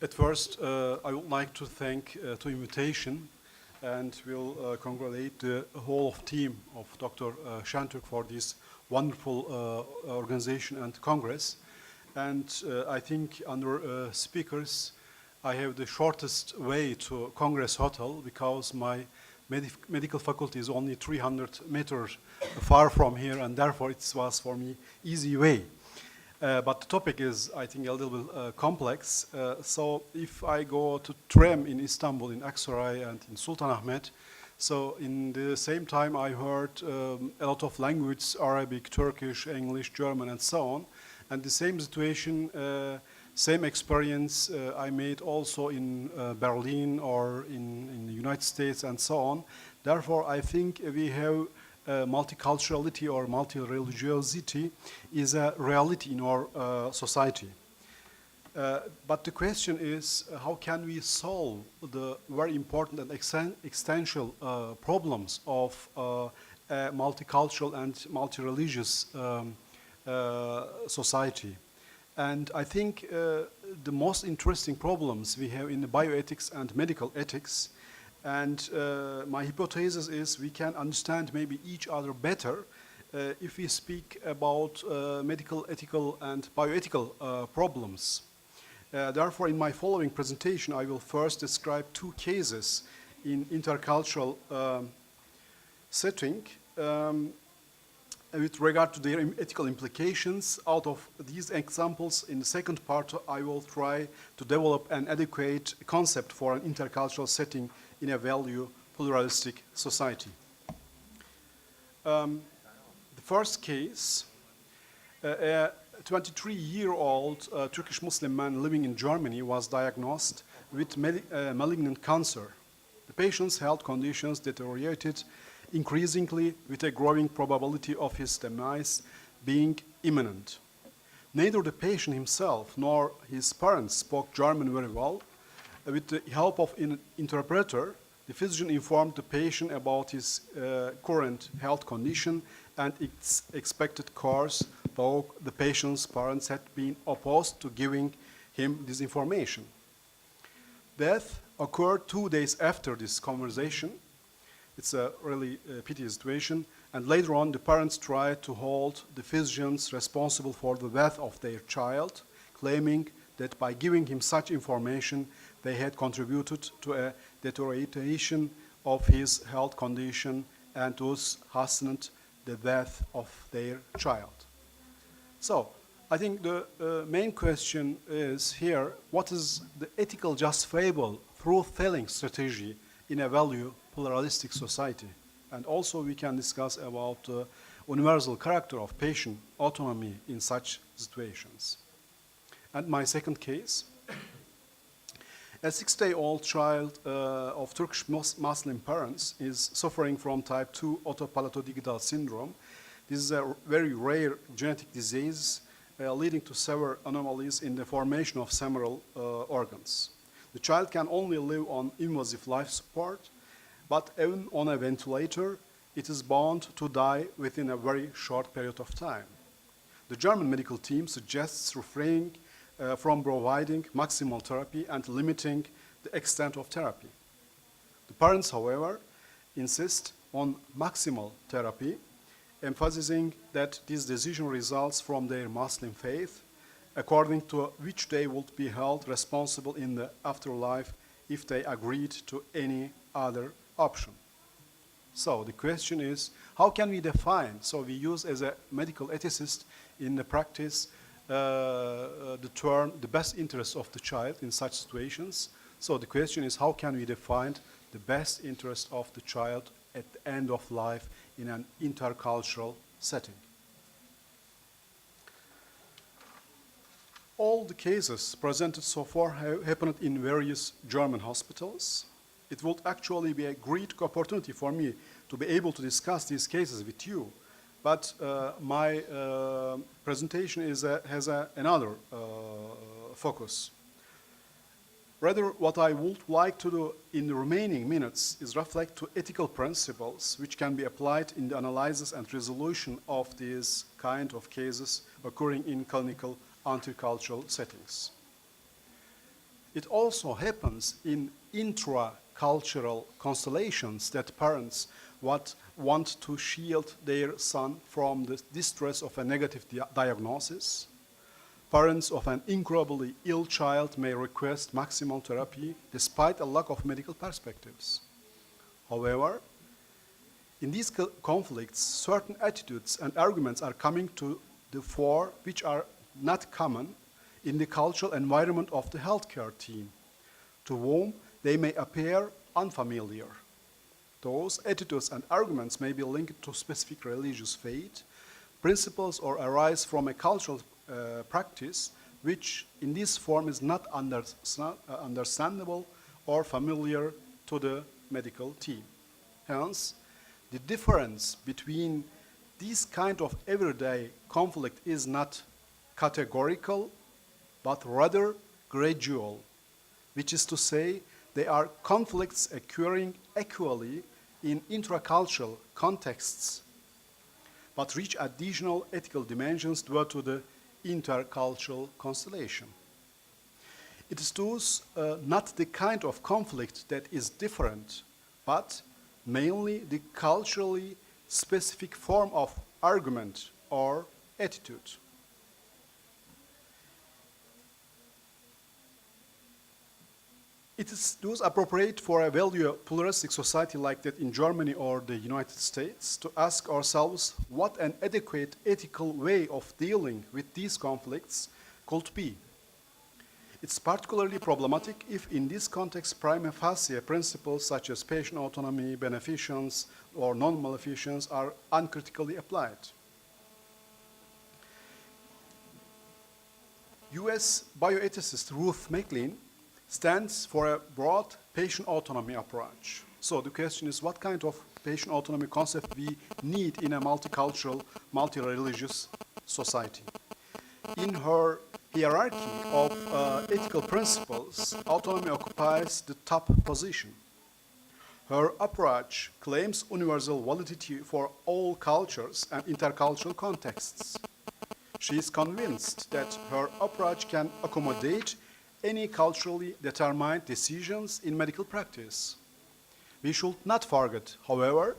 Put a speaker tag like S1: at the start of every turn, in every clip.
S1: At first, I would like to thank the invitation and will congratulate the whole of team of Dr. Şentürk for this wonderful organization and congress. And I think under speakers, I have the shortest way to Congress Hotel because my medical faculty is only 300 meters far from here, and therefore it was for me easy way. But the topic is, I think, a little bit complex. So if I go to tram in Istanbul, in Aksaray, and in Sultanahmet, so in the same time I heard a lot of languages, Arabic, Turkish, English, German, and so on. And the same situation, same experience I made also in Berlin or in the United States and so on. Therefore, I think we have multiculturality or multi-religiosity is a reality in our society. But the question is, how can we solve the very important and existential problems of a multicultural and multi-religious society? And I think the most interesting problems we have in the bioethics and medical ethics. And my hypothesis is we can understand maybe each other better if we speak about medical, ethical, and bioethical problems. Therefore, in my following presentation, I will first describe two cases in intercultural setting with regard to their ethical implications. Out of these examples, in the second part, I will try to develop an adequate concept for an intercultural setting in a value pluralistic society. The first case, a 23-year-old Turkish Muslim man living in Germany was diagnosed with malignant cancer. The patient's health conditions deteriorated increasingly, with a growing probability of his demise being imminent. Neither the patient himself nor his parents spoke German very well. With the help of an interpreter, the physician informed the patient about his current health condition and its expected course, though the patient's parents had been opposed to giving him this information. Death occurred 2 days after this conversation. It's a really piteous situation. And later on, the parents tried to hold the physicians responsible for the death of their child, claiming that by giving him such information, they had contributed to a deterioration of his health condition and thus hastened the death of their child. So, I think the main question is here, what is the ethical justifiable truth-telling strategy in a value pluralistic society? And also we can discuss about the universal character of patient autonomy in such situations. And my second case, a 6-day-old child of Turkish Muslim parents is suffering from type 2 autopalatodigital syndrome. This is a very rare genetic disease leading to several anomalies in the formation of seminal organs. The child can only live on invasive life support, but even on a ventilator, it is bound to die within a very short period of time. The German medical team suggests refraining from providing maximal therapy and limiting the extent of therapy. The parents, however, insist on maximal therapy, emphasizing that this decision results from their Muslim faith, according to which they would be held responsible in the afterlife if they agreed to any other option. So the question is, how can we define? So we use as a medical ethicist in the practice the term the best interest of the child in such situations. So the question is, how can we define the best interest of the child at the end of life in an intercultural setting? All the cases presented so far have happened in various German hospitals. It would actually be a great opportunity for me to be able to discuss these cases with you. But my presentation has another focus. Rather, what I would like to do in the remaining minutes is reflect to ethical principles which can be applied in the analysis and resolution of these kind of cases occurring in clinical intercultural settings. It also happens in intra-cultural constellations that parents want to shield their son from the distress of a negative diagnosis. Parents of an incurably ill child may request maximal therapy despite a lack of medical perspectives. However, in these conflicts, certain attitudes and arguments are coming to the fore which are not common in the cultural environment of the healthcare team, to whom they may appear unfamiliar. Those attitudes and arguments may be linked to specific religious faith, principles, or arise from a cultural practice which in this form is not understandable or familiar to the medical team. Hence, the difference between this kind of everyday conflict is not categorical, but rather gradual, which is to say, they are conflicts occurring equally in intracultural contexts, but reach additional ethical dimensions due to the intercultural constellation. It is thus not the kind of conflict that is different, but mainly the culturally specific form of argument or attitude. It is thus appropriate for a value-pluralistic society like that in Germany or the United States to ask ourselves what an adequate ethical way of dealing with these conflicts could be. It's particularly problematic if in this context prima facie principles such as patient autonomy, beneficence, or non-maleficence are uncritically applied. US bioethicist Ruth McLean stands for a broad patient autonomy approach. So the question is what kind of patient autonomy concept we need in a multicultural, multi-religious society. In her hierarchy of ethical principles, autonomy occupies the top position. Her approach claims universal validity for all cultures and intercultural contexts. She is convinced that her approach can accommodate any culturally determined decisions in medical practice. We should not forget, however,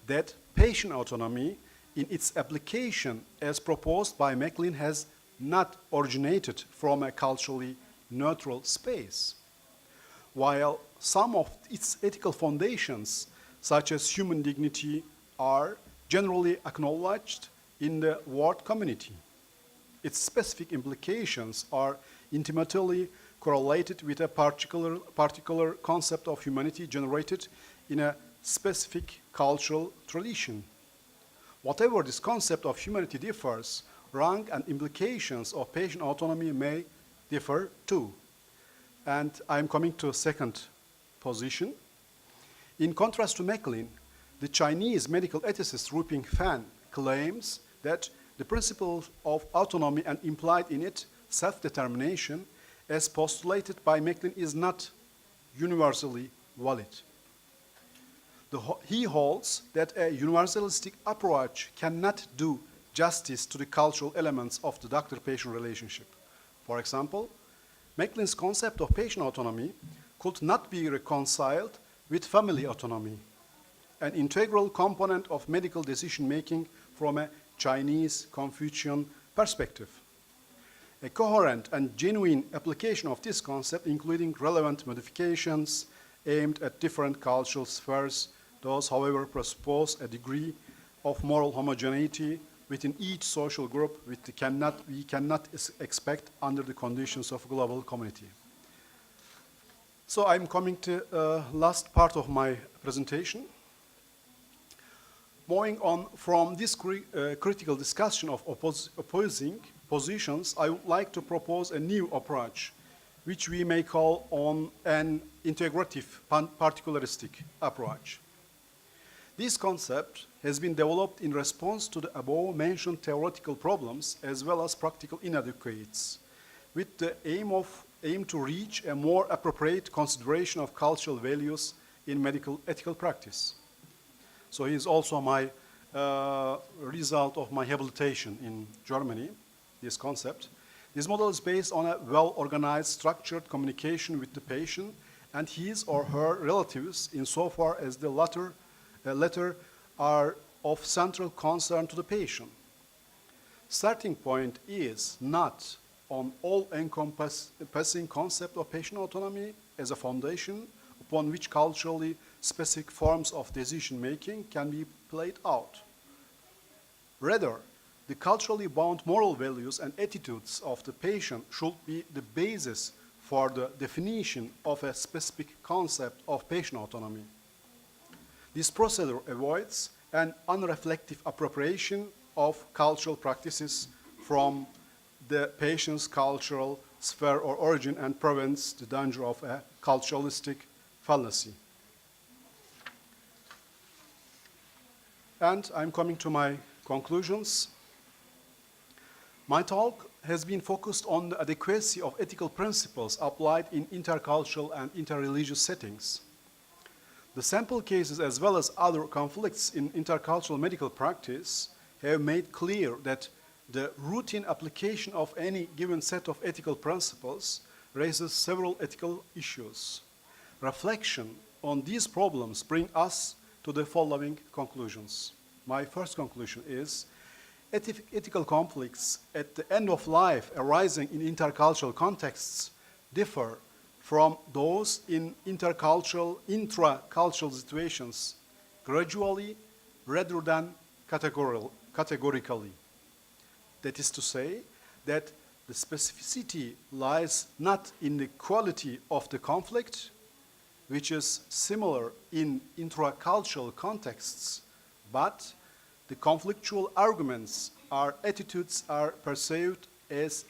S1: that patient autonomy in its application as proposed by McLean has not originated from a culturally neutral space. While some of its ethical foundations, such as human dignity, are generally acknowledged in the world community, its specific implications are intimately correlated with a particular concept of humanity generated in a specific cultural tradition. Whatever this concept of humanity differs, rank and implications of patient autonomy may differ too. And I'm coming to a second position. In contrast to McLean, the Chinese medical ethicist Ru Ping-fan claims that the principle of autonomy and implied in it self-determination as postulated by McLean is not universally valid. He holds that a universalistic approach cannot do justice to the cultural elements of the doctor-patient relationship. For example, McLean's concept of patient autonomy could not be reconciled with family autonomy, an integral component of medical decision-making from a Chinese Confucian perspective. A coherent and genuine application of this concept, including relevant modifications aimed at different cultural spheres, does, however, presuppose a degree of moral homogeneity within each social group which we cannot expect under the conditions of global community. So I'm coming to the last part of my presentation. Moving on from this critical discussion of opposing positions, I would like to propose a new approach, which we may call an integrative particularistic approach. This concept has been developed in response to the above-mentioned theoretical problems as well as practical inadequacies, with the aim to reach a more appropriate consideration of cultural values in medical ethical practice. So he is also my result of my habilitation in Germany, this concept. This model is based on a well-organized, structured communication with the patient and his or her relatives insofar as the latter are of central concern to the patient. Starting point is not on all-encompassing concept of patient autonomy as a foundation upon which culturally specific forms of decision-making can be played out. Rather, the culturally bound moral values and attitudes of the patient should be the basis for the definition of a specific concept of patient autonomy. This procedure avoids an unreflective appropriation of cultural practices from the patient's cultural sphere or origin and prevents the danger of a culturalistic fallacy. And I'm coming to my conclusions. My talk has been focused on the adequacy of ethical principles applied in intercultural and interreligious settings. The sample cases as well as other conflicts in intercultural medical practice have made clear that the routine application of any given set of ethical principles raises several ethical issues. Reflection on these problems bring us to the following conclusions. My first conclusion is ethical conflicts at the end of life arising in intercultural contexts differ from those in intracultural situations gradually rather than categorically. That is to say that the specificity lies not in the quality of the conflict, which is similar in intracultural contexts, but the conflictual arguments or attitudes are perceived as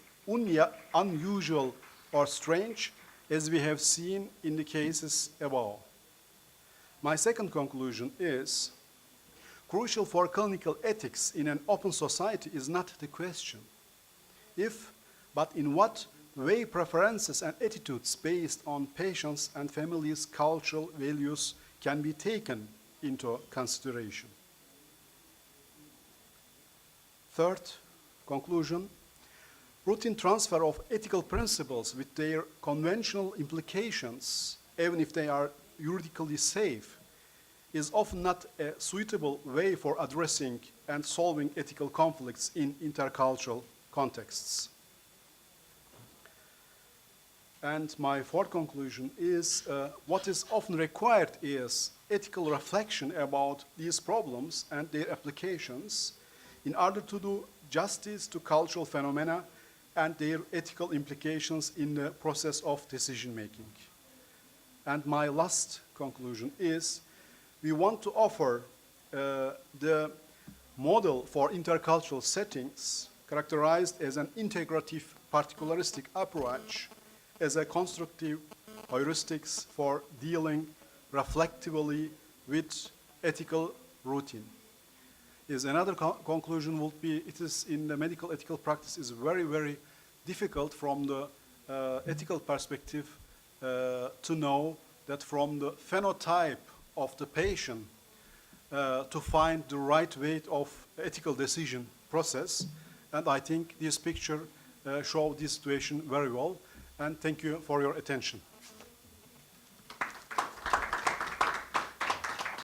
S1: unusual or strange, as we have seen in the cases above. My second conclusion is, crucial for clinical ethics in an open society is not the question if, but in what way preferences and attitudes based on patients' and families' cultural values can be taken into consideration. Third conclusion, routine transfer of ethical principles with their conventional implications, even if they are juridically safe, is often not a suitable way for addressing and solving ethical conflicts in intercultural contexts. And my fourth conclusion is what is often required is ethical reflection about these problems and their applications in order to do justice to cultural phenomena and their ethical implications in the process of decision-making. And my last conclusion is we want to offer the model for intercultural settings characterized as an integrative particularistic approach as a constructive heuristics for dealing reflectively with ethical routine. Is another conclusion would be it is in the medical ethical practice is very, very difficult from the ethical perspective to know that from the phenotype of the patient to find the right way of ethical decision process. And I think this picture shows this situation very well. And thank you for your attention.